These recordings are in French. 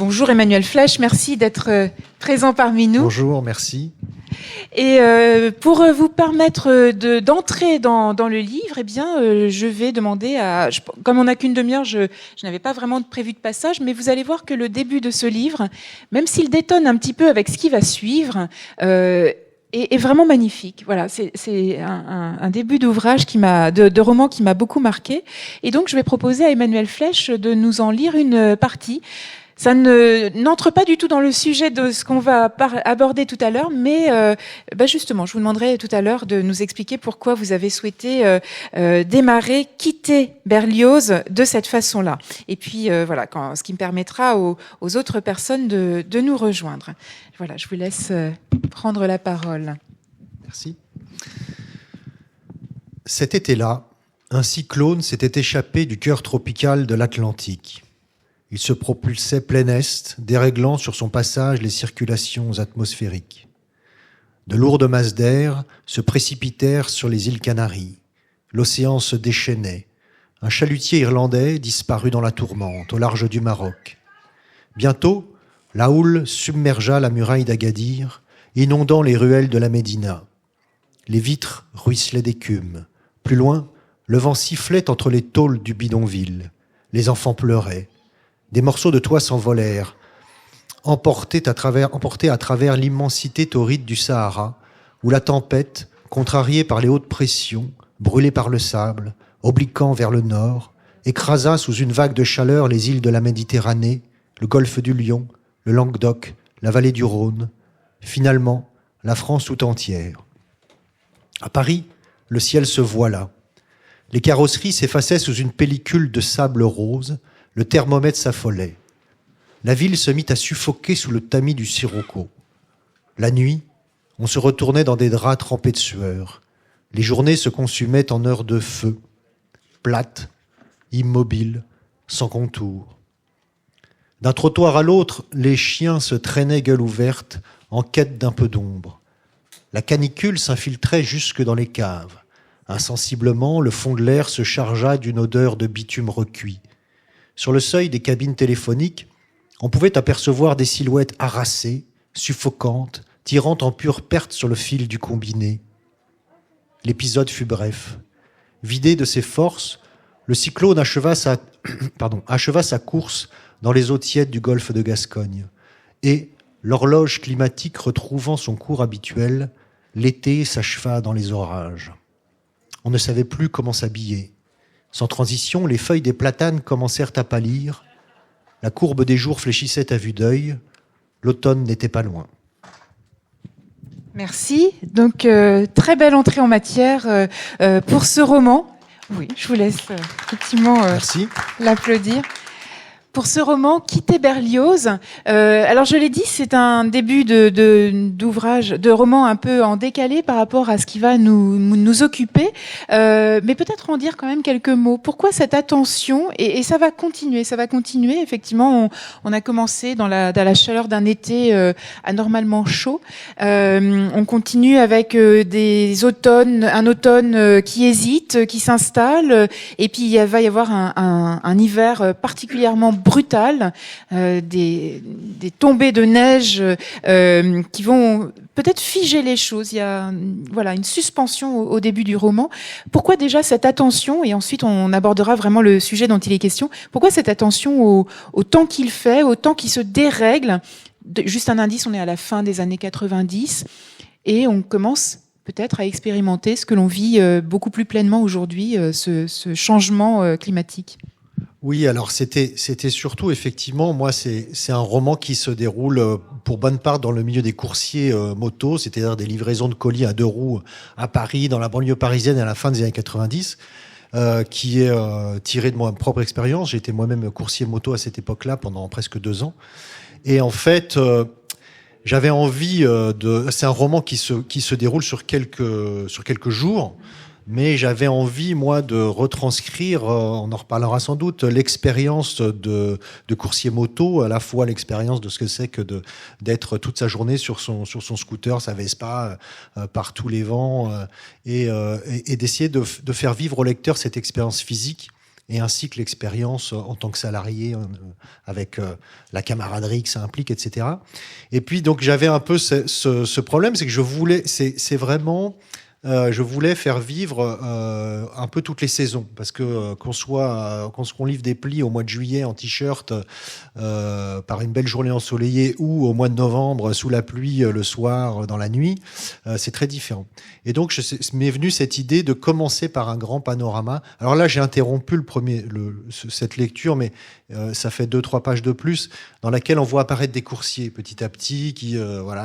Bonjour Emmanuel Flech, merci d'être présent parmi nous. Bonjour, merci. Et pour vous permettre d'entrer dans le livre, eh bien, je vais demander comme on n'a qu'une demi-heure, je n'avais pas vraiment prévu de passage, mais vous allez voir que le début de ce livre, même s'il détonne un petit peu avec ce qui va suivre, est vraiment magnifique. Voilà, c'est un début d'ouvrage de roman qui m'a beaucoup marqué. Et donc, je vais proposer à Emmanuel Flech de nous en lire une partie. Ça n'entre pas du tout dans le sujet de ce qu'on va aborder tout à l'heure, mais justement, je vous demanderai tout à l'heure de nous expliquer pourquoi vous avez souhaité quitter Berlioz de cette façon-là. Et puis voilà, ce qui me permettra aux autres personnes de nous rejoindre. Voilà, je vous laisse prendre la parole. Merci. Cet été-là, un cyclone s'était échappé du cœur tropical de l'Atlantique. Il se propulsait plein est, déréglant sur son passage les circulations atmosphériques. De lourdes masses d'air se précipitèrent sur les îles Canaries. L'océan se déchaînait. Un chalutier irlandais disparut dans la tourmente, au large du Maroc. Bientôt, la houle submergea la muraille d'Agadir, inondant les ruelles de la Médina. Les vitres ruisselaient d'écume. Plus loin, le vent sifflait entre les tôles du bidonville. Les enfants pleuraient. Des morceaux de toit s'envolèrent, emportés à travers l'immensité torride du Sahara, où la tempête, contrariée par les hautes pressions, brûlée par le sable, obliquant vers le nord, écrasa sous une vague de chaleur les îles de la Méditerranée, le golfe du Lion, le Languedoc, la vallée du Rhône, finalement la France tout entière. À Paris, le ciel se voila. Les carrosseries s'effaçaient sous une pellicule de sable rose. Le thermomètre s'affolait. La ville se mit à suffoquer sous le tamis du sirocco. La nuit, on se retournait dans des draps trempés de sueur. Les journées se consumaient en heures de feu, plates, immobiles, sans contour. D'un trottoir à l'autre, les chiens se traînaient gueule ouverte, en quête d'un peu d'ombre. La canicule s'infiltrait jusque dans les caves. Insensiblement, le fond de l'air se chargea d'une odeur de bitume recuit. Sur le seuil des cabines téléphoniques, on pouvait apercevoir des silhouettes harassées, suffocantes, tirant en pure perte sur le fil du combiné. L'épisode fut bref. Vidé de ses forces, le cyclone acheva sa course dans les eaux tièdes du golfe de Gascogne. Et, l'horloge climatique retrouvant son cours habituel, l'été s'acheva dans les orages. On ne savait plus comment s'habiller. Sans transition, les feuilles des platanes commencèrent à pâlir. La courbe des jours fléchissait à vue d'œil. L'automne n'était pas loin. Merci. Donc, très belle entrée en matière pour ce roman. Oui, je vous laisse effectivement l'applaudir. Pour ce roman, Quitter Berlioz. Alors je l'ai dit, c'est un début d'ouvrage, de roman un peu en décalé par rapport à ce qui va nous occuper. Mais peut-être en dire quand même quelques mots. Pourquoi cette attention, et ça va continuer. Effectivement, on a commencé dans la chaleur d'un été anormalement chaud. On continue avec un automne qui hésite, qui s'installe, et puis il va y avoir un hiver particulièrement brutal, des tombées de neige qui vont peut-être figer les choses. Il y a une suspension au début du roman. Pourquoi déjà cette attention, et ensuite on abordera vraiment le sujet dont il est question, pourquoi cette attention au temps qu'il fait, au temps qui se dérègle? Juste un indice, on est à la fin des années 90 et on commence peut-être à expérimenter ce que l'on vit beaucoup plus pleinement aujourd'hui, ce changement climatique. Oui, alors c'était surtout, effectivement, moi, c'est un roman qui se déroule pour bonne part dans le milieu des coursiers moto, c'est-à-dire des livraisons de colis à 2 roues à Paris, dans la banlieue parisienne à la fin des années 90, qui est tiré de ma propre expérience. J'ai été moi-même coursier moto à cette époque-là pendant presque 2 ans. Et en fait, j'avais envie c'est un roman qui se déroule sur quelques jours. Mais j'avais envie, moi, de retranscrire, on en reparlera sans doute, l'expérience de coursier moto, à la fois l'expérience de ce que c'est que d'être toute sa journée sur son scooter, sa Vespa, par tous les vents, et d'essayer de faire vivre au lecteur cette expérience physique et ainsi que l'expérience en tant que salarié avec la camaraderie que ça implique, etc. Et puis donc j'avais un peu ce problème, c'est que je voulais, c'est vraiment je voulais faire vivre un peu toutes les saisons, parce que qu'on livre des plis au mois de juillet en t-shirt par une belle journée ensoleillée, ou au mois de novembre sous la pluie le soir dans la nuit, c'est très différent. Et donc m'est venue cette idée de commencer par un grand panorama. Alors là, j'ai interrompu cette lecture, mais ça fait 2-3 pages de plus, dans laquelle on voit apparaître des coursiers petit à petit qui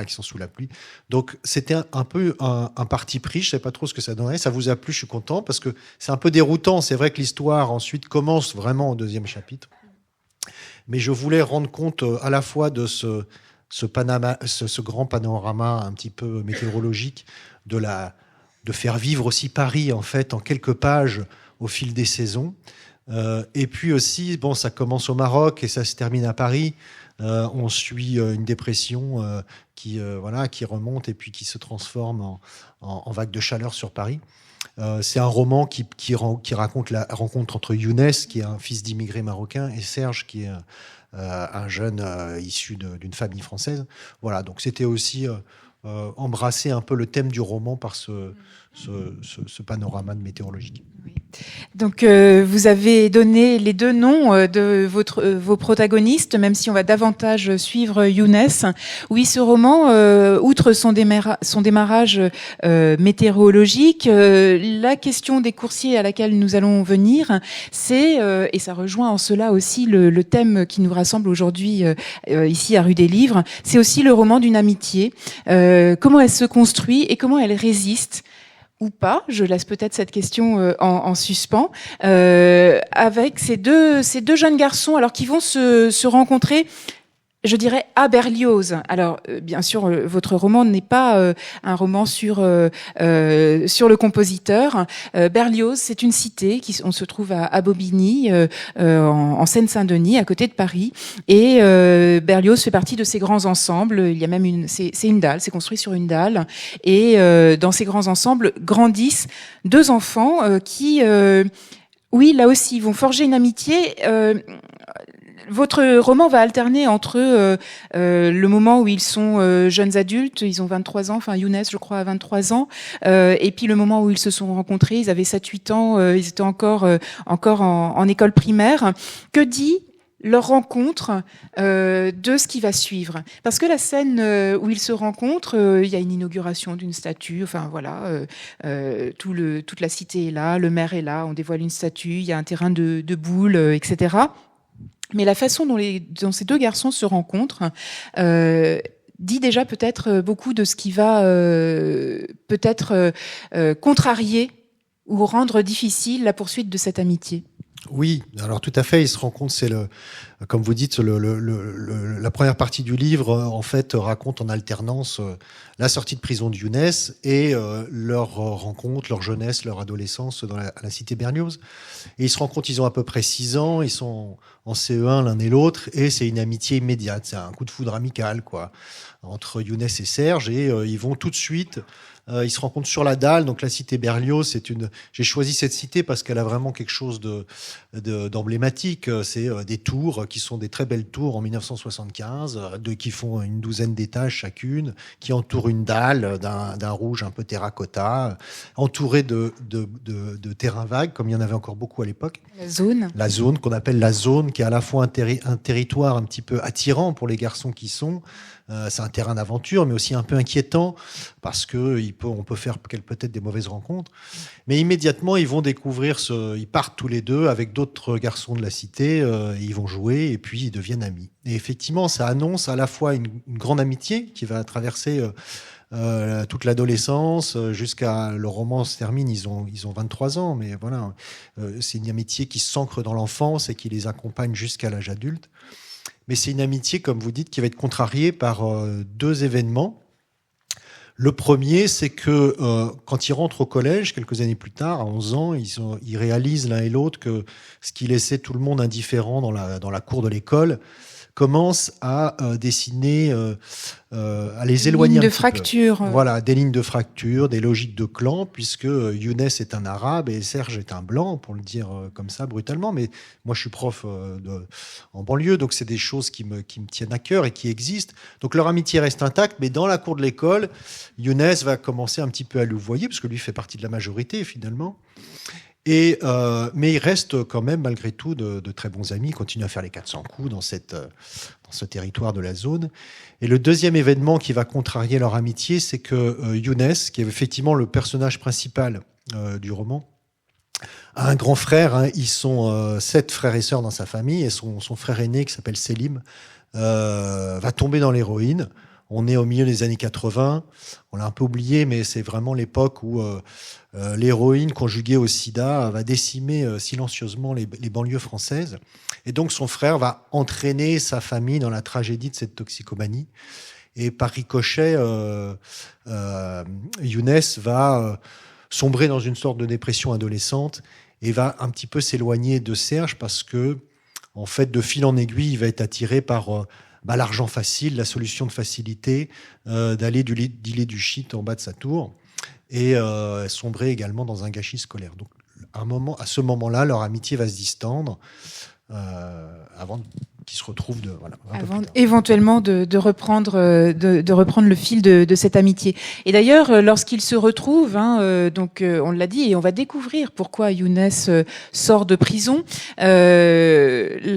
sont sous la pluie. Donc c'était un peu un parti pris. Je ne sais pas trop ce que ça donnerait. Ça vous a plu, je suis content, parce que c'est un peu déroutant. C'est vrai que l'histoire ensuite commence vraiment au 2e chapitre. Mais je voulais rendre compte à la fois de ce grand panorama un petit peu météorologique, de faire vivre aussi Paris en fait en quelques pages au fil des saisons. Et puis aussi, ça commence au Maroc et ça se termine à Paris. On suit une dépression qui remonte et puis qui se transforme en vague de chaleur sur Paris. C'est un roman qui raconte la rencontre entre Younes, qui est un fils d'immigrés marocains, et Serge, qui est un jeune issu d'une famille française. Voilà, donc c'était aussi embrasser un peu le thème du roman par ce panorama météorologique. Oui. Donc, vous avez donné les 2 noms de vos protagonistes, même si on va davantage suivre Younes. Oui, ce roman, outre son démarrage météorologique, la question des coursiers à laquelle nous allons venir, c'est, et ça rejoint en cela aussi le thème qui nous rassemble aujourd'hui ici à Rue des Livres, c'est aussi le roman d'une amitié. Comment elle se construit et comment elle résiste ou pas, je laisse peut-être cette question en suspens, avec ces deux jeunes garçons, alors qui vont se rencontrer, je dirais, à Berlioz. Alors, bien sûr, votre roman n'est pas un roman sur le compositeur. Berlioz, c'est une cité on se trouve à Bobigny, en Seine-Saint-Denis, à côté de Paris. Et Berlioz fait partie de ces grands ensembles. Il y a même c'est une dalle, c'est construit sur une dalle. Et dans ces grands ensembles grandissent 2 enfants qui, oui, là aussi, vont forger une amitié. Votre roman va alterner entre le moment où ils sont jeunes adultes, ils ont 23 ans, enfin Younes je crois a 23 ans, et puis le moment où ils se sont rencontrés, ils avaient 7-8 ans, ils étaient encore en école primaire. Que dit leur rencontre de ce qui va suivre? Parce que la scène où ils se rencontrent, il y a une inauguration d'une statue, enfin voilà, toute la cité est là, le maire est là, on dévoile une statue, il y a un terrain de boules, etc. Mais la façon dont ces 2 garçons se rencontrent dit déjà peut-être beaucoup de ce qui va peut-être contrarier ou rendre difficile la poursuite de cette amitié. Oui, alors tout à fait, ils se rencontrent, comme vous dites, la première partie du livre, en fait, raconte en alternance la sortie de prison de Younes et leur rencontre, leur jeunesse, leur adolescence à la cité Berlioz. Et ils se rencontrent, ils ont à peu près 6 ans, ils sont en CE1 l'un et l'autre, et c'est une amitié immédiate, c'est un coup de foudre amical, quoi, entre Younes et Serge, et ils vont tout de suite... ils se rencontrent sur la dalle, donc la cité Berlioz, j'ai choisi cette cité parce qu'elle a vraiment quelque chose d'emblématique. C'est des tours qui sont des très belles tours en 1975, qui font une 12aine d'étages chacune, qui entourent une dalle d'un rouge un peu terracotta, entourée de terrains vagues, comme il y en avait encore beaucoup à l'époque. La zone qu'on appelle la zone, qui est à la fois un territoire un petit peu attirant pour les garçons qui sont. C'est un terrain d'aventure, mais aussi un peu inquiétant, parce qu'on peut faire peut-être des mauvaises rencontres. Mais immédiatement, ils vont découvrir ils partent tous les 2 avec d'autres garçons de la cité, ils vont jouer, et puis ils deviennent amis. Et effectivement, ça annonce à la fois une grande amitié qui va traverser toute l'adolescence, jusqu'à le roman se termine, ils ont 23 ans, mais voilà, c'est une amitié qui s'ancre dans l'enfance et qui les accompagne jusqu'à l'âge adulte. Mais c'est une amitié, comme vous dites, qui va être contrariée par 2 événements. Le premier, c'est que quand ils rentrent au collège, quelques années plus tard, à 11 ans, ils réalisent l'un et l'autre que ce qui laissait tout le monde indifférent dans la cour de l'école commence à dessiner, à les éloigner un petit peu. Fracture. Voilà, des lignes de fracture, des logiques de clan, puisque Younes est un arabe et Serge est un blanc, pour le dire comme ça brutalement. Mais moi, je suis prof en banlieue, donc c'est des choses qui me tiennent à cœur et qui existent. Donc leur amitié reste intacte, mais dans la cour de l'école, Younes va commencer un petit peu à louvoyer, parce que lui fait partie de la majorité finalement. Mais ils restent quand même, malgré tout, de très bons amis. Ils continuent à faire les 400 coups dans ce territoire de la zone. Et le deuxième événement qui va contrarier leur amitié, c'est que Younes, qui est effectivement le personnage principal du roman, a un grand frère. Hein. Ils sont 7 frères et sœurs dans sa famille. Et son frère aîné, qui s'appelle Selim, va tomber dans l'héroïne. On est au milieu des années 80. On l'a un peu oublié, mais c'est vraiment l'époque où l'héroïne conjuguée au sida va décimer silencieusement les banlieues françaises. Et donc son frère va entraîner sa famille dans la tragédie de cette toxicomanie. Et par ricochet, Younes va sombrer dans une sorte de dépression adolescente et va un petit peu s'éloigner de Serge parce que, en fait, de fil en aiguille, il va être attiré par l'argent facile, la solution de facilité, d'aller dealer du shit en bas de sa tour et sombrer également dans un gâchis scolaire. Donc, à ce moment-là, leur amitié va se distendre avant qu'ils se retrouvent avant éventuellement de reprendre le fil de cette amitié. Et d'ailleurs, lorsqu'ils se retrouvent, on l'a dit, et on va découvrir pourquoi Younes sort de prison. Les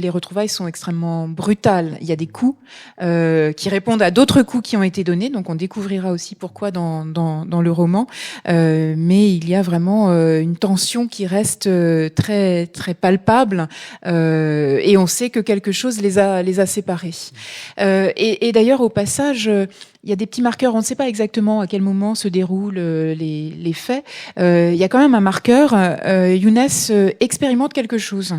retrouvailles sont extrêmement brutales. Il y a des coups qui répondent à d'autres coups qui ont été donnés. Donc on découvrira aussi pourquoi dans le roman. Mais il y a vraiment une tension qui reste très très palpable. Et on sait que quelque chose les a séparés. Et d'ailleurs, au passage, il y a des petits marqueurs. On ne sait pas exactement à quel moment se déroulent les faits. Il y a quand même un marqueur. Younes expérimente quelque chose.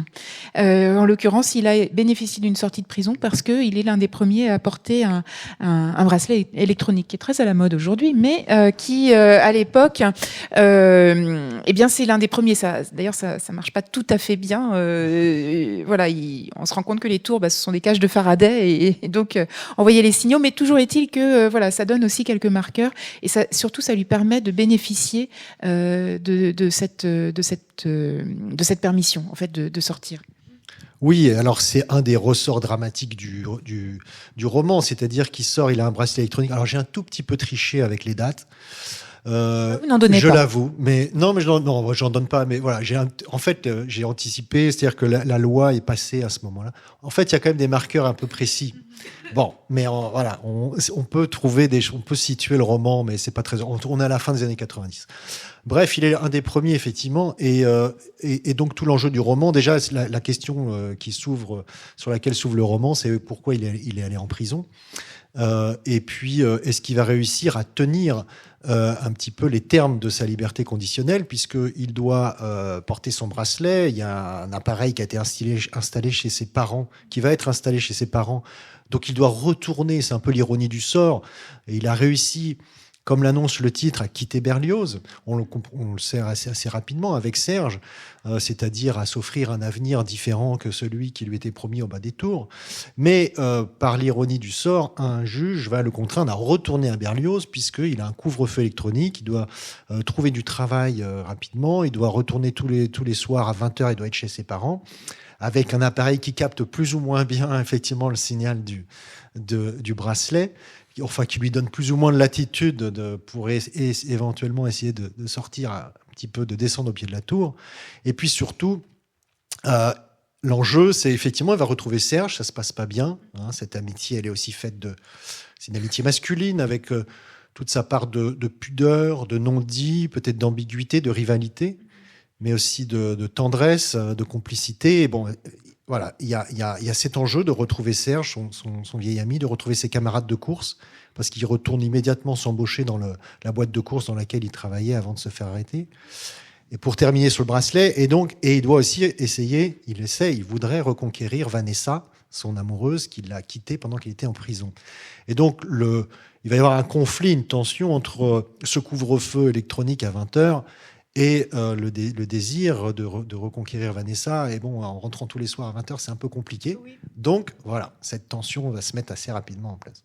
En l'occurrence, il a bénéficié d'une sortie de prison parce qu'il est l'un des premiers à porter un bracelet électronique qui est très à la mode aujourd'hui, mais qui, à l'époque, c'est l'un des premiers. D'ailleurs, ça marche pas tout à fait bien. On se rend compte que les tours, ce sont des cages de Faraday et donc envoyer les signaux. Mais toujours est-il que ça donne aussi quelques marqueurs et surtout ça lui permet de bénéficier de cette permission en fait de sortir. Oui, alors c'est un des ressorts dramatiques du roman, c'est-à-dire qu'il sort, il a un bracelet électronique. Alors j'ai un tout petit peu triché avec les dates. Vous n'en donnez je pas. l'avoue, mais non, j'en donne pas. Mais voilà, j'ai anticipé, c'est-à-dire que la loi est passée à ce moment-là. En fait, il y a quand même des marqueurs un peu précis. Bon, mais on peut on peut situer le roman, mais c'est pas très. On est à la fin des années 90. Bref, il est un des premiers effectivement, et donc tout l'enjeu du roman, déjà la question sur laquelle s'ouvre le roman, c'est pourquoi il est allé en prison. Et puis, est-ce qu'il va réussir à tenir un petit peu les termes de sa liberté conditionnelle, puisqu'il doit porter son bracelet. Il y a un appareil qui a été installé chez ses parents, qui va être installé chez ses parents. Donc il doit retourner, c'est un peu l'ironie du sort. Et il a réussi, comme l'annonce le titre, à quitter Berlioz. On le sait assez rapidement avec Serge, c'est-à-dire à s'offrir un avenir différent que celui qui lui était promis au bas des tours. Mais par l'ironie du sort, un juge va le contraindre à retourner à Berlioz puisqu'il a un couvre-feu électronique, il doit trouver du travail rapidement, il doit retourner tous les soirs à 20h, il doit être chez ses parents, avec un appareil qui capte plus ou moins bien effectivement le signal du bracelet, enfin qui lui donne plus ou moins de latitude pour éventuellement essayer de sortir un petit peu, de descendre au pied de la tour. Et puis surtout, l'enjeu, c'est effectivement, il va retrouver Serge, ça se passe pas bien. Hein, cette amitié, elle est aussi faite c'est une amitié masculine avec toute sa part de pudeur, de non-dit, peut-être d'ambiguïté, de rivalité, mais aussi de tendresse, de complicité. Et bon, voilà, il y a cet enjeu de retrouver Serge, son vieil ami, de retrouver ses camarades de course, parce qu'il retourne immédiatement s'embaucher dans la boîte de course dans laquelle il travaillait avant de se faire arrêter. Et pour terminer sur le bracelet, et il doit aussi il voudrait reconquérir Vanessa, son amoureuse, qu'il l'a quittée pendant qu'il était en prison. Et donc, il va y avoir un conflit, une tension entre ce couvre-feu électronique à 20h Et le désir de reconquérir Vanessa, et bon, en rentrant tous les soirs à 20h, c'est un peu compliqué. Oui. Donc voilà, cette tension va se mettre assez rapidement en place.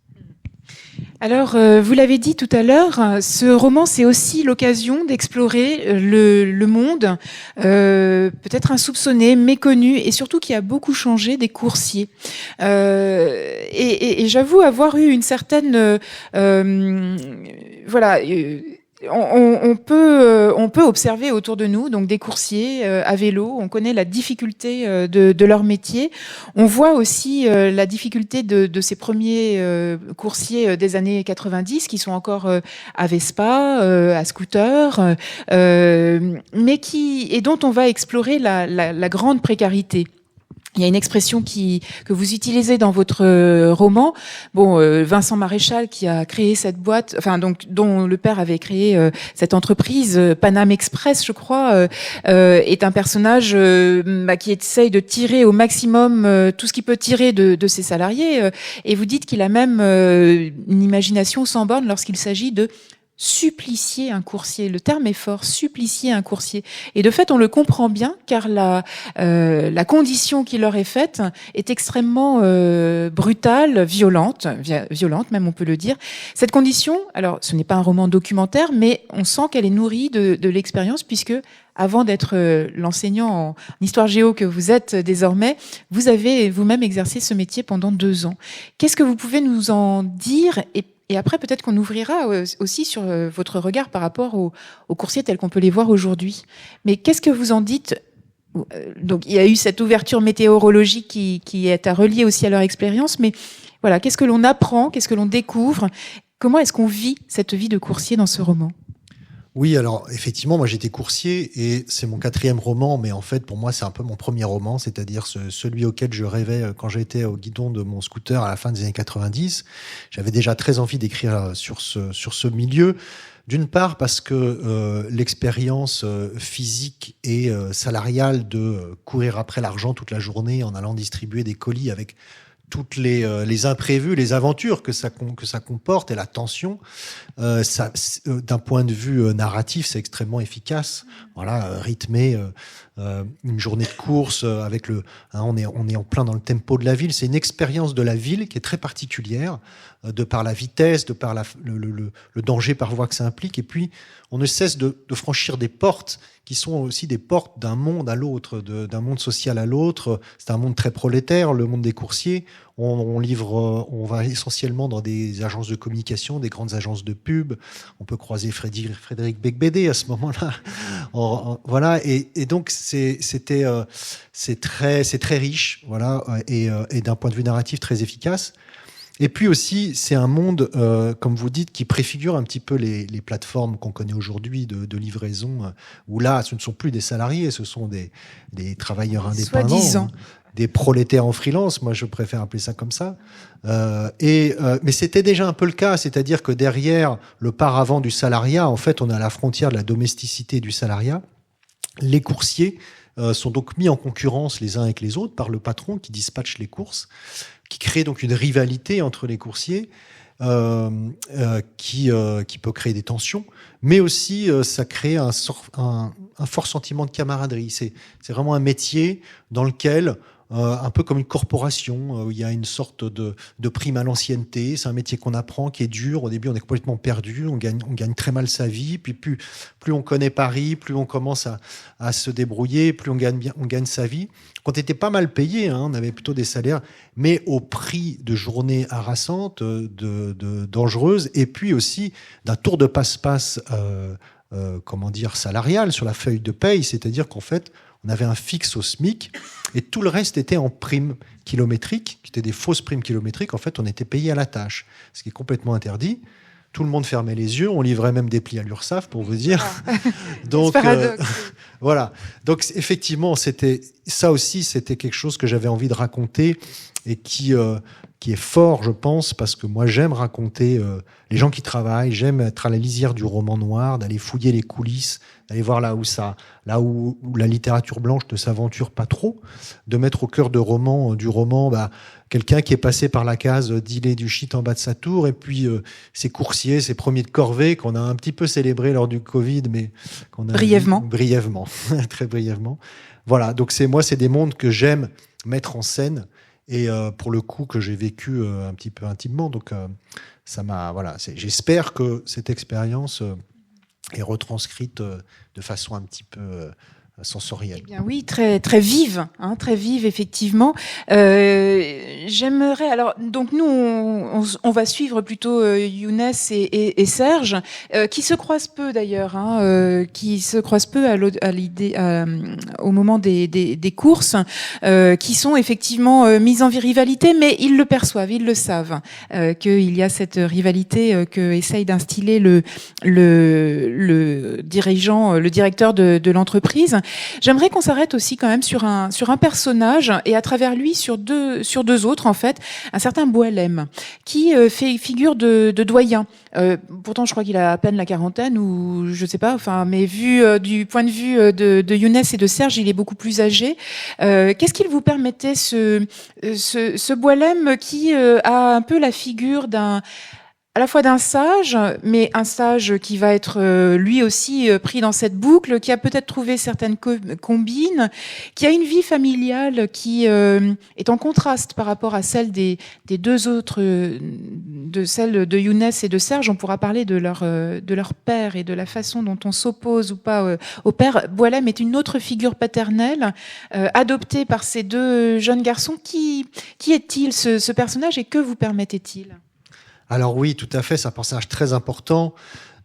Alors, vous l'avez dit tout à l'heure, ce roman, c'est aussi l'occasion d'explorer le monde, peut-être insoupçonné, méconnu, et surtout qui a beaucoup changé, des coursiers. Et j'avoue avoir eu une certaine... On peut observer autour de nous donc des coursiers à vélo. On connaît la difficulté de leur métier. On voit aussi la difficulté de ces premiers coursiers des années 90 qui sont encore à Vespa, à scooter, mais dont on va explorer la grande précarité. Il y a une expression que vous utilisez dans votre roman. Bon, Vincent Maréchal qui a créé cette boîte, dont le père avait créé cette entreprise Paname Express, je crois, est un personnage qui essaye de tirer au maximum tout ce qu'il peut tirer de ses salariés. Et vous dites qu'il a même une imagination sans borne lorsqu'il s'agit de supplicier un coursier. Le terme est fort, supplicier un coursier. Et de fait, on le comprend bien, car la condition qui leur est faite est extrêmement brutale, violente même on peut le dire. Cette condition, alors ce n'est pas un roman documentaire, mais on sent qu'elle est nourrie de l'expérience, puisque avant d'être l'enseignant en histoire géo que vous êtes désormais, vous avez vous-même exercé ce métier pendant 2 ans. Qu'est-ce que vous pouvez nous en dire ? Et après, peut-être qu'on ouvrira aussi sur votre regard par rapport aux coursiers tels qu'on peut les voir aujourd'hui. Mais qu'est-ce que vous en dites ? Donc, il y a eu cette ouverture météorologique qui est à relier aussi à leur expérience. Mais voilà, qu'est-ce que l'on apprend ? Qu'est-ce que l'on découvre ? Comment est-ce qu'on vit cette vie de coursier dans ce roman ? Oui, alors effectivement, moi j'étais coursier et c'est mon 4e roman, mais en fait pour moi c'est un peu mon premier roman, c'est-à-dire celui auquel je rêvais quand j'étais au guidon de mon scooter à la fin des années 90. J'avais déjà très envie d'écrire sur ce milieu. D'une part parce que l'expérience physique et salariale de courir après l'argent toute la journée en allant distribuer des colis avec toutes les imprévus, les aventures que ça comporte et la tension, d'un point de vue narratif, c'est extrêmement efficace. Voilà, rythmé, une journée de course avec on est en plein dans le tempo de la ville. C'est une expérience de la ville qui est très particulière, de par la vitesse, de par le danger parfois que ça implique. Et puis, on ne cesse de franchir des portes qui sont aussi des portes d'un monde à l'autre, d'un monde social à l'autre. C'est un monde très prolétaire, le monde des coursiers. On va essentiellement dans des agences de communication, des grandes agences de pub. On peut croiser Frédéric Becbédé à ce moment-là. Voilà. Et donc, c'est très riche, voilà, et d'un point de vue narratif très efficace. Et puis aussi, c'est un monde, comme vous dites, qui préfigure un petit peu les plateformes qu'on connaît aujourd'hui de livraison, où là, ce ne sont plus des salariés, ce sont des travailleurs indépendants, soi-disant, des prolétaires en freelance. Moi, je préfère appeler ça comme ça. Mais c'était déjà un peu le cas, c'est-à-dire que derrière le paravent du salariat, en fait, on est à la frontière de la domesticité du salariat. Les coursiers sont donc mis en concurrence les uns avec les autres par le patron qui dispatche les courses, qui crée donc une rivalité entre les coursiers qui peut créer des tensions, mais aussi ça crée un fort sentiment de camaraderie. C'est vraiment un métier dans lequel, un peu comme une corporation, où il y a une sorte de prime à l'ancienneté. C'est un métier qu'on apprend, qui est dur. Au début, on est complètement perdu, on gagne très mal sa vie. Puis plus on connaît Paris, plus on commence à se débrouiller, plus on gagne sa vie. Quand on était pas mal payé, on avait plutôt des salaires, mais au prix de journées harassantes, dangereuses, et puis aussi d'un tour de passe-passe, salarial sur la feuille de paye. C'est-à-dire qu'en fait, on avait un fixe au SMIC et tout le reste était en primes kilométriques, qui étaient des fausses primes kilométriques. En fait, on était payé à la tâche, ce qui est complètement interdit. Tout le monde fermait les yeux. On livrait même des plis à l'URSSAF, pour vous dire. Donc, Voilà. Donc effectivement, c'était quelque chose que j'avais envie de raconter et qui est fort, je pense, parce que moi j'aime raconter les gens qui travaillent, j'aime être à la lisière du roman noir, d'aller fouiller les coulisses, d'aller voir là où la littérature blanche ne s'aventure pas trop, de mettre au cœur du roman, quelqu'un qui est passé par la case dealer du shit en bas de sa tour, et puis ses coursiers, ses premiers de corvée qu'on a un petit peu célébré lors du Covid, mais qu'on a brièvement, très brièvement. Voilà, donc c'est des mondes que j'aime mettre en scène et pour le coup que j'ai vécu un petit peu intimement. Donc j'espère que cette expérience est retranscrite de façon un petit peu sensorielle. Eh bien oui, très très vive, très vive effectivement. J'aimerais alors donc nous on va suivre plutôt Younes et Serge qui se croisent peu d'ailleurs, qui se croisent peu à l'idée au moment des courses, qui sont effectivement mises en rivalité, mais ils le perçoivent, ils le savent qu'il y a cette rivalité que essaye d'instiller le dirigeant, le directeur de l'entreprise. J'aimerais qu'on s'arrête aussi quand même sur un personnage et à travers lui sur deux autres en fait, un certain Boualem qui fait figure de doyen. Pourtant je crois qu'il a à peine la quarantaine ou je sais pas, enfin mais vu du point de vue de Younes et de Serge, il est beaucoup plus âgé. Qu'est-ce qu'il vous permettait ce Boualem qui a un peu la figure à la fois d'un sage, mais un sage qui va être lui aussi pris dans cette boucle, qui a peut-être trouvé certaines combines, qui a une vie familiale qui est en contraste par rapport à celle des deux autres, de celle de Younes et de Serge. On pourra parler de leur père et de la façon dont on s'oppose ou pas au père. Boualem est une autre figure paternelle adoptée par ces deux jeunes garçons. Qui est-il ce personnage et que vous permettait-il ? Alors oui, tout à fait, c'est un personnage très important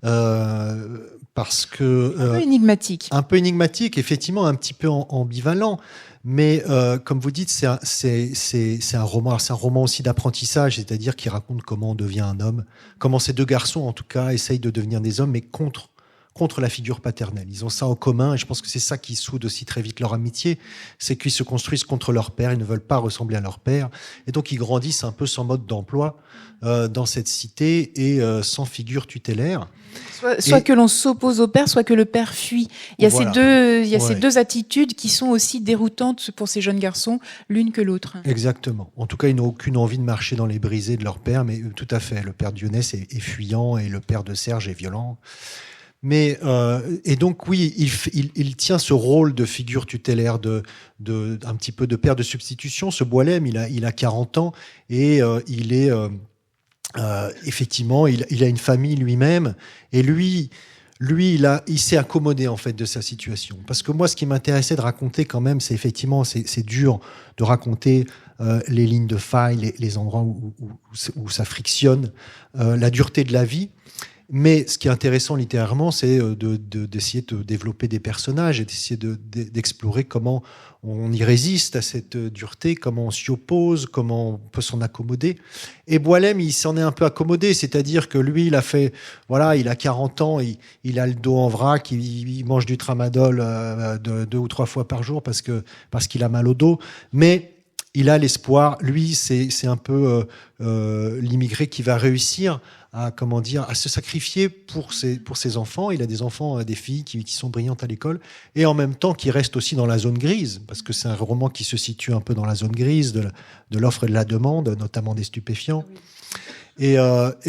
parce que... un peu énigmatique. Un peu énigmatique, effectivement, un petit peu ambivalent. Mais comme vous dites, c'est un roman. C'est un roman aussi d'apprentissage, c'est-à-dire qui raconte comment on devient un homme, comment ces deux garçons, en tout cas, essayent de devenir des hommes, mais contre la figure paternelle. Ils ont ça en commun, et je pense que c'est ça qui soude aussi très vite leur amitié, c'est qu'ils se construisent contre leur père, ils ne veulent pas ressembler à leur père, et donc ils grandissent un peu sans mode d'emploi dans cette cité et sans figure tutélaire. Soit que l'on s'oppose au père, soit que le père fuit. Il y a ces deux attitudes qui sont aussi déroutantes pour ces jeunes garçons, l'une que l'autre. Exactement. En tout cas, ils n'ont aucune envie de marcher dans les brisées de leur père, mais tout à fait. Le père de Younes est fuyant et le père de Serge est violent. Mais et donc oui, il tient ce rôle de figure tutélaire, un petit peu de père de substitution. Ce Boualem, il a 40 ans et il est effectivement, il a une famille lui-même et lui il s'est accommodé en fait de sa situation. Parce que moi, ce qui m'intéressait de raconter quand même, c'est effectivement c'est dur de raconter les lignes de faille, les endroits où ça frictionne, la dureté de la vie. Mais ce qui est intéressant littérairement, c'est d'essayer de développer des personnages et d'essayer d'explorer comment on y résiste à cette dureté, comment on s'y oppose, comment on peut s'en accommoder. Et Boualem, il s'en est un peu accommodé, c'est-à-dire que lui, il a 40 ans, il a le dos en vrac, il mange du tramadol 2 ou 3 fois par jour parce qu'il a mal au dos. Mais il a l'espoir. Lui, c'est un peu l'immigré qui va réussir à se sacrifier pour ses enfants. Il a des enfants, des filles qui sont brillantes à l'école, et en même temps qui restent aussi dans la zone grise, parce que c'est un roman qui se situe un peu dans la zone grise de l'offre et de la demande, notamment des stupéfiants. Et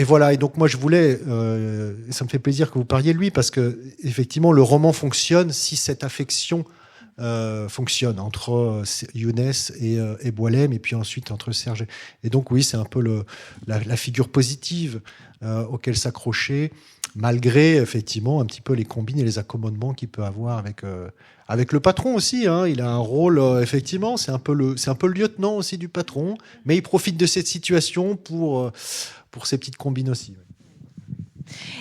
voilà. Et donc moi je voulais, ça me fait plaisir que vous parliez de lui, parce que effectivement le roman fonctionne si cette affection fonctionne entre Younes et Boualem, et puis ensuite entre Serge. Et donc oui, c'est un peu la figure positive auquel s'accrocher, malgré effectivement un petit peu les combines et les accommodements qu'il peut avoir avec le patron aussi. Il a un rôle, effectivement, c'est un peu le lieutenant aussi du patron, mais il profite de cette situation pour ses petites combines aussi.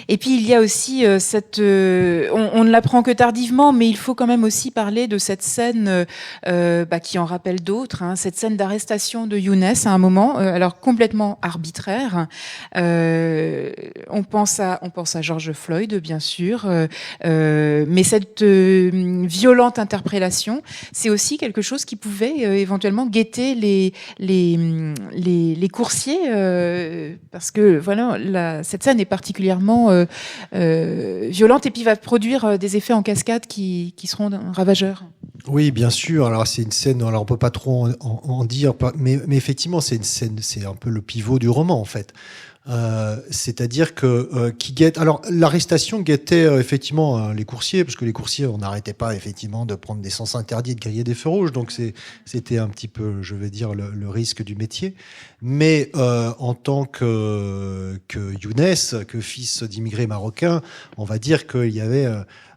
Et puis il y a aussi on ne l'apprend que tardivement, mais il faut quand même aussi parler de cette scène qui en rappelle d'autres, hein, cette scène d'arrestation de Younes à un moment, alors complètement arbitraire. On pense à George Floyd, bien sûr, mais cette violente interpellation, c'est aussi quelque chose qui pouvait éventuellement guetter les coursiers, parce que voilà, cette scène est particulièrement violente et puis va produire des effets en cascade qui seront ravageurs. Oui, bien sûr. Alors c'est une scène. Alors on peut pas trop en dire, mais effectivement c'est une scène. C'est un peu le pivot du roman en fait. C'est-à-dire que qui guette. Alors l'arrestation guettait effectivement les coursiers, parce que les coursiers, on n'arrêtait pas effectivement de prendre des sens interdits et de griller des feux rouges. Donc c'était un petit peu, je vais dire, le risque du métier. Mais en tant que Younes, que fils d'immigrés marocains, on va dire qu'il y avait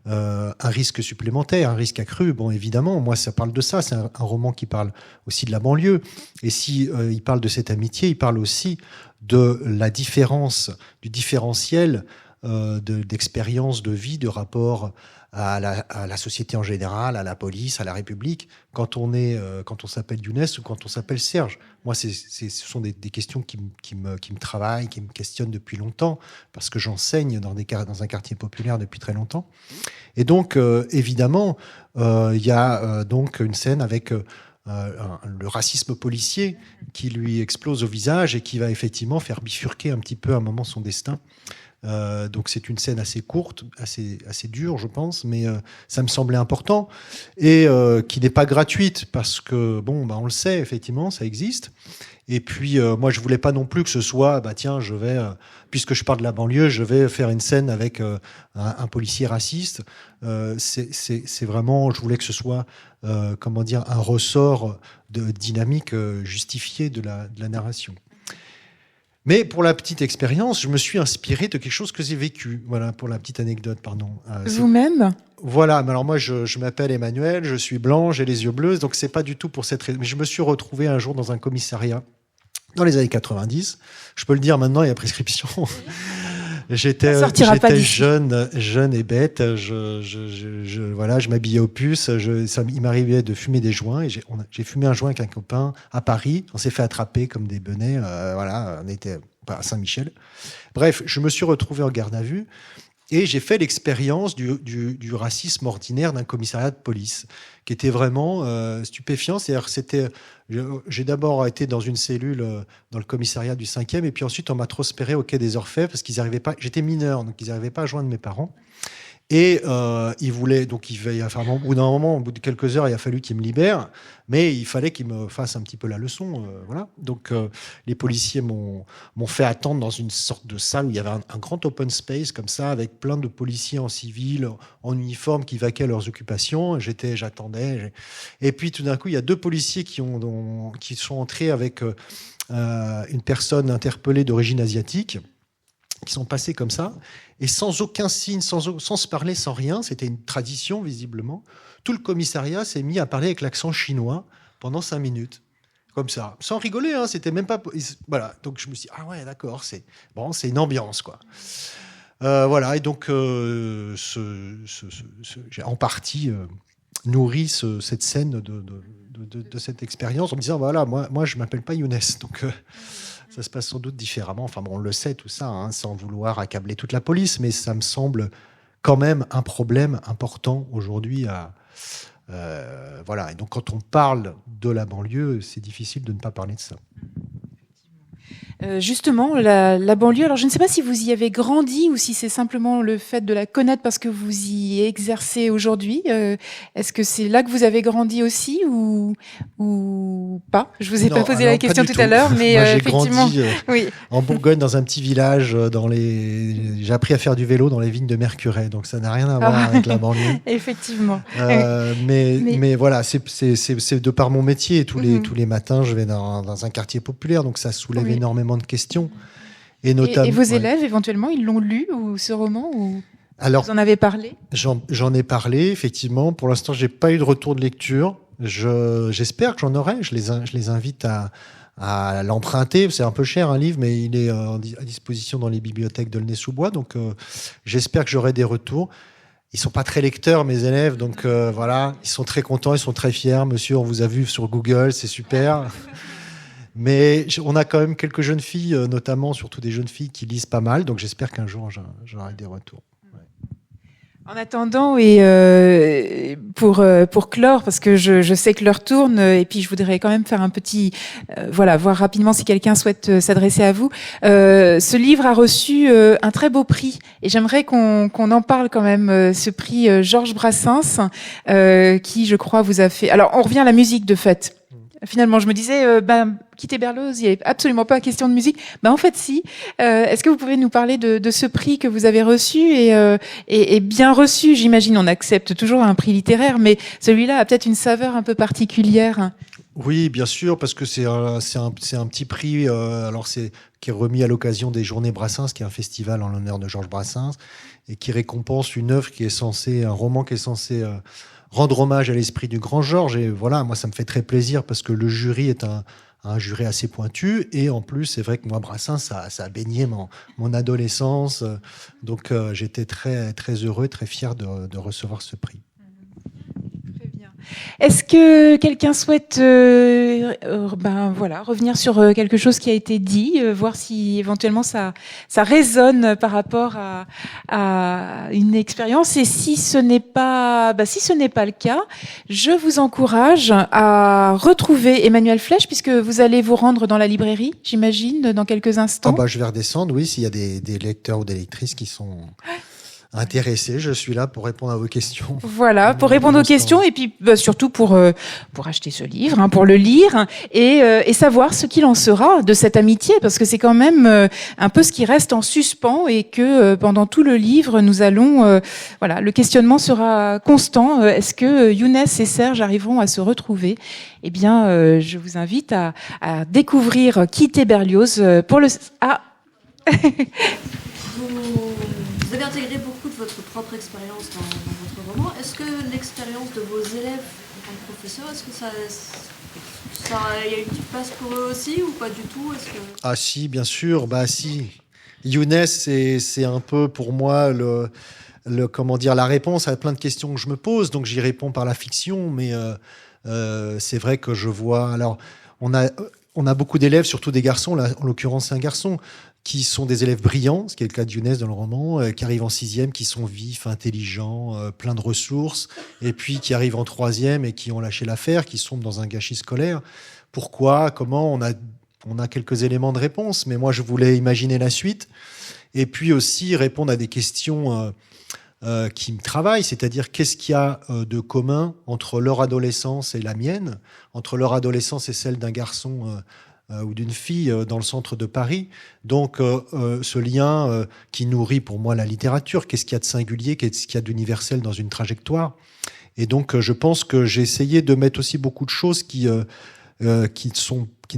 un risque supplémentaire, un risque accru. Bon, évidemment, moi, ça parle de ça. C'est un roman qui parle aussi de la banlieue. Et si il parle de cette amitié, il parle aussi de la différence, du différentiel d'expérience de vie, de rapport à la société en général, à la police, à la République, quand on s'appelle Younes ou quand on s'appelle Serge. Moi, ce sont des questions qui me travaillent, qui me questionnent depuis longtemps, parce que j'enseigne dans un quartier populaire depuis très longtemps. Et donc, évidemment, il y a donc une scène avec le racisme policier qui lui explose au visage et qui va effectivement faire bifurquer un petit peu à un moment son destin. Donc c'est une scène assez courte, assez dure, je pense, mais ça me semblait important et qui n'est pas gratuite parce que on le sait, effectivement, ça existe. Et puis moi je voulais pas non plus que ce soit tiens, je vais puisque je parle de la banlieue, je vais faire une scène avec un policier raciste. C'est vraiment, je voulais que ce soit un ressort de dynamique justifié de la narration. Mais pour la petite expérience, je me suis inspiré de quelque chose que j'ai vécu. Voilà, pour la petite anecdote, pardon. Vous-même ? Voilà, mais alors moi, je m'appelle Emmanuel, je suis blanc, j'ai les yeux bleus, donc c'est pas du tout pour cette raison. Mais je me suis retrouvé un jour dans un commissariat, dans les années 90. Je peux le dire maintenant, il y a prescription. J'étais jeune et bête. Je m'habillais au puce. Il m'arrivait de fumer des joints. Et j'ai fumé un joint avec un copain à Paris. On s'est fait attraper comme des benets. On était à Saint-Michel. Bref, je me suis retrouvé en garde à vue. Et j'ai fait l'expérience du racisme ordinaire d'un commissariat de police, qui était vraiment stupéfiant. C'est-à-dire, j'ai d'abord été dans une cellule dans le commissariat du 5e, et puis ensuite on m'a transféré au quai des Orfèvres parce qu'ils n'arrivaient pas. J'étais mineur, donc ils n'arrivaient pas à joindre mes parents. Et ils voulaient, donc au bout d'un moment, au bout de quelques heures, il a fallu qu'ils me libèrent, mais il fallait qu'ils me fassent un petit peu la leçon, voilà. Donc les policiers m'ont fait attendre dans une sorte de salle où il y avait un grand open space comme ça, avec plein de policiers en civil, en uniforme, qui vaquaient à leurs occupations. J'attendais, et puis tout d'un coup, il y a deux policiers qui sont entrés avec une personne interpellée d'origine asiatique, qui sont passés comme ça, et sans aucun signe, sans se parler, sans rien. C'était une tradition, visiblement. Tout le commissariat s'est mis à parler avec l'accent chinois pendant 5 minutes. Comme ça. Sans rigoler, hein, c'était même pas... Voilà. Donc je me suis dit, ah ouais, d'accord, c'est une ambiance, quoi. Voilà. Et donc, j'ai en partie nourri cette scène de cette expérience en me disant, voilà, moi je m'appelle pas Younes, donc... ça se passe sans doute différemment. Enfin, on le sait, tout ça, hein, sans vouloir accabler toute la police, mais ça me semble quand même un problème important aujourd'hui. Voilà. Et donc, quand on parle de la banlieue, c'est difficile de ne pas parler de ça. Justement, la banlieue, alors je ne sais pas si vous y avez grandi ou si c'est simplement le fait de la connaître parce que vous y exercez aujourd'hui. Est-ce que c'est là que vous avez grandi aussi ou pas? Je vous ai pas posé la question tout à l'heure, mais moi, j'ai effectivement, grandi en Bourgogne, dans un petit village. J'ai appris à faire du vélo dans les vignes de Mercurey, donc ça n'a rien à voir avec la banlieue. Effectivement. Mais voilà, c'est de par mon métier. Tous les matins, je vais dans un quartier populaire, donc ça soulève énormément de questions. Et vos élèves, éventuellement, ils l'ont lu, ou ce roman, ou alors, vous en avez parlé? J'en ai parlé, effectivement. Pour l'instant, j'ai pas eu de retour de lecture. J'espère que j'en aurai. Je les invite à l'emprunter. C'est un peu cher un livre, mais il est à disposition dans les bibliothèques de Aulnay-sous-Bois. Donc j'espère que j'aurai des retours. Ils sont pas très lecteurs, mes élèves, donc voilà, ils sont très contents, ils sont très fiers. Monsieur, on vous a vu sur Google, c'est super. Mais on a quand même quelques jeunes filles, notamment, surtout des jeunes filles qui lisent pas mal, donc j'espère qu'un jour j'aurai des retours. En attendant, et pour clore, parce que je sais que l'heure tourne, et puis je voudrais quand même faire un petit, voir rapidement si quelqu'un souhaite s'adresser à vous. Ce livre a reçu un très beau prix, et j'aimerais qu'on en parle quand même. Ce prix Georges Brassens, qui, je crois, vous a fait. Alors, on revient à la musique de fait. Finalement, je me disais, quitter Berlioz, il n'y avait absolument pas question de musique. En fait, si. Est-ce que vous pouvez nous parler de ce prix que vous avez reçu et bien reçu, j'imagine. On accepte toujours un prix littéraire, mais celui-là a peut-être une saveur un peu particulière. Oui, bien sûr, parce que c'est un petit prix. Qui est remis à l'occasion des Journées Brassens, qui est un festival en l'honneur de Georges Brassens, et qui récompense une œuvre un roman qui est censé rendre hommage à l'esprit du grand Georges. Et voilà, moi, ça me fait très plaisir parce que le jury est un jury assez pointu. Et en plus, c'est vrai que moi, Brassens, ça a baigné mon adolescence. Donc, j'étais très, très heureux, très fier de recevoir ce prix. Très bien. Est-ce que quelqu'un souhaite revenir sur quelque chose qui a été dit, voir si éventuellement ça résonne par rapport à une expérience, et si ce n'est pas le cas, je vous encourage à retrouver Emmanuel Flech, puisque vous allez vous rendre dans la librairie, j'imagine, dans quelques instants. Je vais redescendre, oui, s'il y a des lecteurs ou des lectrices qui sont intéressés, je suis là pour répondre à vos questions. Voilà, pour répondre aux questions, et puis surtout pour acheter ce livre, pour le lire et savoir ce qu'il en sera de cette amitié, parce que c'est quand même un peu ce qui reste en suspens, et que pendant tout le livre, nous allons le questionnement sera constant. Est-ce que Younes et Serge arriveront à se retrouver? Eh bien, je vous invite à découvrir Quitter Berlioz pour le Vous avez intégré beaucoup de votre propre expérience dans votre roman. Est-ce que l'expérience de vos élèves en tant que professeur, est-ce que ça y a une petite place pour eux aussi, ou pas du tout? Ah si, bien sûr, si. Younes, c'est un peu pour moi la réponse à plein de questions que je me pose. Donc j'y réponds par la fiction, mais c'est vrai que je vois. Alors on a beaucoup d'élèves, surtout des garçons. Là, en l'occurrence, c'est un garçon, qui sont des élèves brillants, ce qui est le cas de Younes dans le roman, qui arrivent en 6e, qui sont vifs, intelligents, pleins de ressources, et puis qui arrivent en 3e et qui ont lâché l'affaire, qui sont dans un gâchis scolaire. Pourquoi? Comment? On a quelques éléments de réponse, mais moi je voulais imaginer la suite, et puis aussi répondre à des questions qui me travaillent, c'est-à-dire qu'est-ce qu'il y a de commun entre leur adolescence et la mienne, entre leur adolescence et celle d'un garçon ou d'une fille dans le centre de Paris. Donc ce lien qui nourrit pour moi la littérature, qu'est-ce qu'il y a de singulier, qu'est-ce qu'il y a d'universel dans une trajectoire. Et donc je pense que j'ai essayé de mettre aussi beaucoup de choses qui ne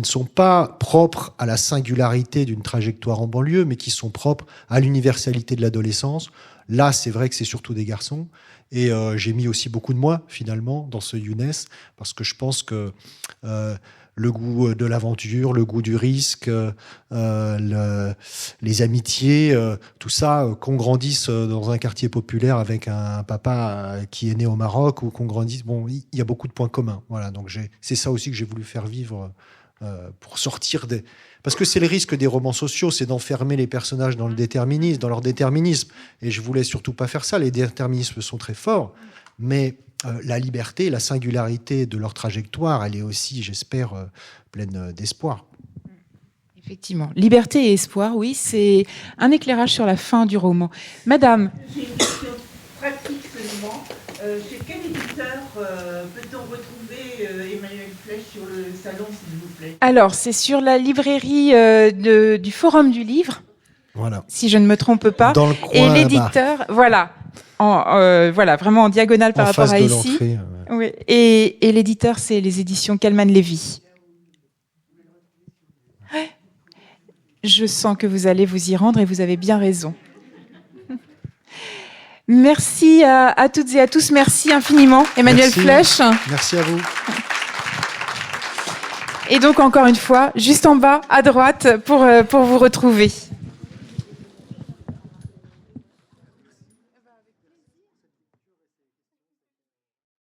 sont pas propres à la singularité d'une trajectoire en banlieue, mais qui sont propres à l'universalité de l'adolescence. Là, c'est vrai que c'est surtout des garçons. Et j'ai mis aussi beaucoup de moi, finalement, dans ce Younes, parce que je pense que le goût de l'aventure, le goût du risque, les amitiés, tout ça, qu'on grandisse dans un quartier populaire avec un papa qui est né au Maroc, ou qu'on grandisse... il y a beaucoup de points communs. Voilà, donc c'est ça aussi que j'ai voulu faire vivre pour sortir des... Parce que c'est le risque des romans sociaux, c'est d'enfermer les personnages dans le déterminisme, dans leur déterminisme. Et je voulais surtout pas faire ça. Les déterminismes sont très forts, mais la liberté, la singularité de leur trajectoire, elle est aussi, j'espère, pleine d'espoir. Effectivement. Liberté et espoir, oui, c'est un éclairage sur la fin du roman. Madame. J'ai une question pratique seulement. Chez quel éditeur peut-on retrouver Emmanuel Flech sur le salon, s'il vous plaît? Alors, c'est sur la librairie du Forum du Livre, voilà. Si je ne me trompe pas. Dans le coin, et l'éditeur, voilà, vraiment en diagonale par rapport à ici. Oui. Et l'éditeur, c'est les éditions Calman-Lévy. Ouais. Je sens que vous allez vous y rendre, et vous avez bien raison. Merci à toutes et à tous. Merci infiniment, Emmanuel Flech. Merci à vous. Et donc, encore une fois, juste en bas, à droite, pour vous retrouver.